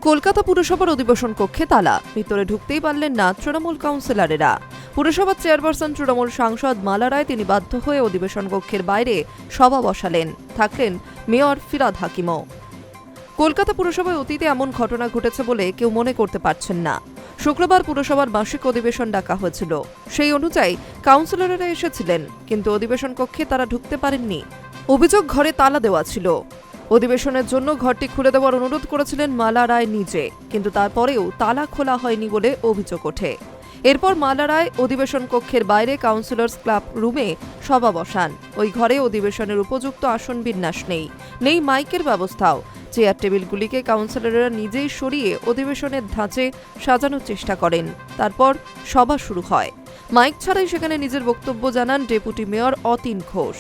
কলকাতা পুরসভার অধিবেশন কক্ষে তালা, ভিতরে ঢুকতেই পারলেন না তৃণমূল কাউন্সিলরেরা। পুরসভার চেয়ারপারসন তৃণমূল সাংসদ মালা রায় তিনি বাধ্য হয়ে অধিবেশন কক্ষের বাইরে সভা বসালেন, থাকলেন মেয়র ফিরহাদ হাকিমও। কলকাতা পুরসভায় অতীতে এমন ঘটনা ঘটেছে বলে কেউ মনে করতে পারছেন না। শুক্রবার পুরসভার মাসিক অধিবেশন ডাকা হয়েছিল, সেই অনুযায়ী কাউন্সিলরেরা এসেছিলেন, কিন্তু অধিবেশন কক্ষে তারা ঢুকতে পারেননি। অভিযোগ, ঘরে তালা দেওয়া ছিল। অধিবেশনের জন্য ঘরটি খুলে দেওয়ার অনুরোধ করেছিলেন মালা রায় নিজে, কিন্তু তারপরেও তালা খোলা হয়নি বলে অভিযোগ ওঠে। এরপর মালা রায় অধিবেশন কক্ষের বাইরে কাউন্সিলর্স ক্লাব রুমে সভা বসান। ওই ঘরে অধিবেশনের উপযুক্ত আসন বিন্যাস নেই মাইকের ব্যবস্থাও। চেয়ার টেবিলগুলিকে কাউন্সিলররা নিজেই সরিয়ে অধিবেশনের ধাঁচে সাজানোর চেষ্টা করেন। তারপর সভা শুরু হয়। মাইক ছাড়াই সেখানে নিজের বক্তব্য জানান deputy mayor Atin Ghosh.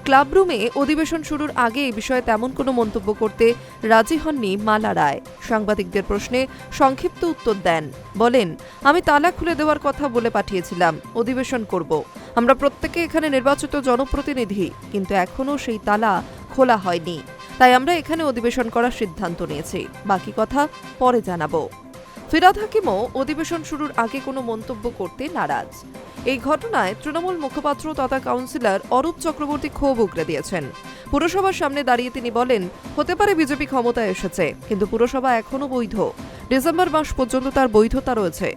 Club রুমে অধিবেশন শুরুর আগে এই বিষয়ে তেমন কোনো মন্তব্য করতে রাজি হননি মালা রায়। সাংবাদিকদের প্রশ্নে সংক্ষিপ্ত উত্তর দেন, বলেন, আমি তালা খুলে দেওয়ার কথা বলে পাঠিয়েছিলাম, অধিবেশন করব। আমরা প্রত্যেকে এখানে নির্বাচিত জনপ্রতিনিধি, কিন্তু এখনও সেই তালা খোলা হয়নি, তাই আমরা এখানে অধিবেশন করার সিদ্ধান্ত নিয়েছি। বাকি কথা পরে জানাবো। ফিরহাদ হাকিমও অধিবেশন শুরুর আগে কোনো মন্তব্য করতে নারাজ। এই ঘটনায় তৃণমূল মুখপাত্র তথা কাউন্সিলর অরূপ চক্রবর্তী ক্ষোভ উগরে দিয়েছেন। পুরসভার সামনে দাঁড়িয়ে তিনি বলেন, হতে পারে বিজেপি ক্ষমতায় এসেছে, কিন্তু পুরসভা এখনও বৈধ। ডিসেম্বর মাস পর্যন্ত তার বৈধতা রয়েছে।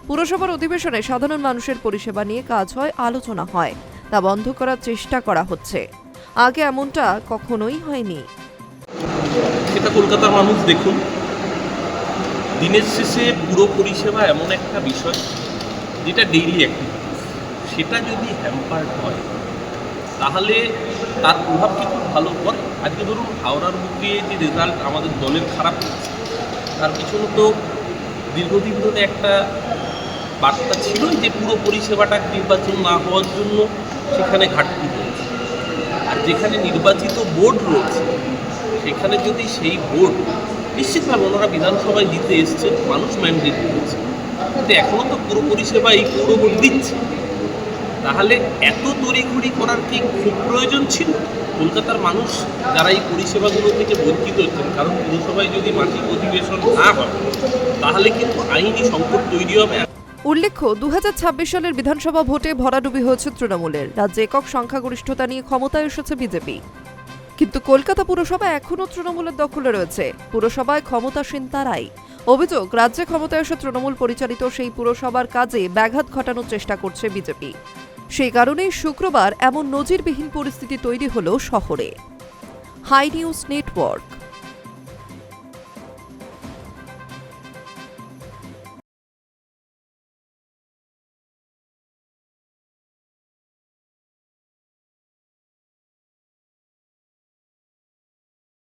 পুরসভার অধিবেশনে সাধারণ মানুষের পরিষেবা নিয়ে কাজ হয়, আলোচনা হয়, তা বন্ধ করার চেষ্টা করা হচ্ছে। আগে এমনটা কখনোই হয়নি। সেটা কলকাতার মানুষ দেখুন। দিনের শেষে পুরো পরিষেবা এমন একটা বিষয় যেটা ডেইলি অ্যাক্টিভিটিস, সেটা যদি হ্যাম্পার্ড হয় তাহলে তার প্রভাব কিন্তু ভালো পড়ে। আজকে ধরুন হাওড়ার মুখে যে রেজাল্ট আমাদের দলের খারাপ হয়েছে, তার পিছনে তো দীর্ঘদিন ধরে একটা বার্তা ছিলই যে পুরো পরিষেবাটা নির্বাচন না হওয়ার জন্য সেখানে ঘাটতি রয়েছে। আর যেখানে নির্বাচিত বোর্ড রয়েছে সেখানে যদি সেই বোর্ড নিশ্চিতভাবে ওনারা বিধানসভায় দিতে এসছেন, মানুষ ম্যান্ডেট দিয়েছে, কিন্তু এখনও তো পুরো পরিষেবা এই পৌর বোর্ড দিচ্ছে, তাহলে এত তড়িঘড়ি করার কি খুব প্রয়োজন ছিল? কলকাতার মানুষ যারা এই পরিষেবাগুলো থেকে বঞ্চিত হচ্ছেন, কারণ পুরসভায় যদি মাসিক অধিবেশন না হয় তাহলে কিন্তু আইনি সংকট তৈরি হবে। উল্লেখ্য, 2026 সালের বিধানসভা ভোটে ভরাডুবি হয়েছে তৃণমূলের। রাজ্যে একক সংখ্যাগরিষ্ঠতা নিয়ে ক্ষমতায় এসেছে বিজেপি, কিন্তু কলকাতা পুরসভা এখনও তৃণমূলের দখলে রয়েছে। পুরসভায় ক্ষমতাসীন তারাই। অভিযোগ, রাজ্যে ক্ষমতায় এসে তৃণমূল পরিচালিত সেই পুরসভার কাজে ব্যাঘাত ঘটানোর চেষ্টা করছে বিজেপি। সেই কারণেই শুক্রবার এমন নজিরবিহীন পরিস্থিতি তৈরি হল শহরে। Hi News network.